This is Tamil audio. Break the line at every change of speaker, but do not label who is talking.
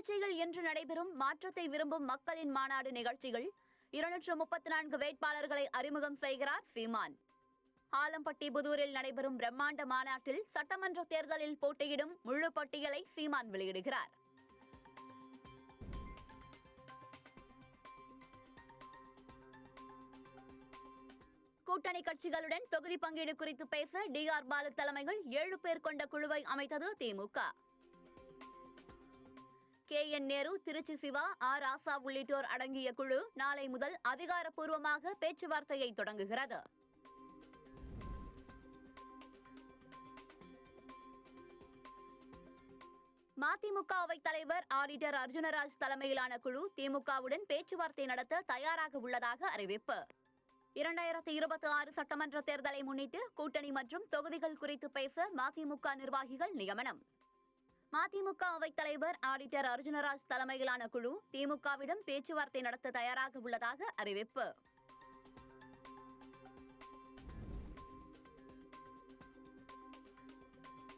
திருச்சியில் இன்று நடைபெறும் மாற்றத்தை விரும்பும் மக்களின் மாநாடு நிகழ்ச்சிகள் 234 வேட்பாளர்களை அறிமுகம் செய்கிறார் சீமான். ஆலம்பட்டி புதூரில் நடைபெறும் பிரம்மாண்ட மாநாட்டில் சட்டமன்ற தேர்தலில் போட்டியிடும் முழு பட்டியலை சீமான் வெளியிடுகிறார். கூட்டணி கட்சிகளுடன் தொகுதி பங்கீடு குறித்து பேச டி.ஆர். பாலு தலைமையில் 7 பேர் கொண்ட குழுவை அமைத்தது திமுக. கே.என். நேரு, திருச்சி சிவா, ஆர். ராசா உள்ளிட்டோர் அடங்கிய குழு நாளை முதல் அதிகாரப்பூர்வமாக பேச்சுவார்த்தையை தொடங்குகிறது. மதிமுக அவைத் தலைவர் ஆடிட்டர் அர்ஜுனராஜ் தலைமையிலான குழு திமுகவுடன் பேச்சுவார்த்தை நடத்த தயாராக உள்ளதாக அறிவிப்பு. 2026 சட்டமன்ற தேர்தலை முன்னிட்டு கூட்டணி மற்றும் தொகுதிகள் குறித்து பேச மதிமுக நிர்வாகிகள் நியமனம். மதிமுக அவைத் தலைவர் ஆடிட்டர் அர்ஜுனராஜ் தலைமையிலான குழு திமுகவிடம் பேச்சுவார்த்தை நடத்த தயாராக உள்ளதாக அறிவிப்பு.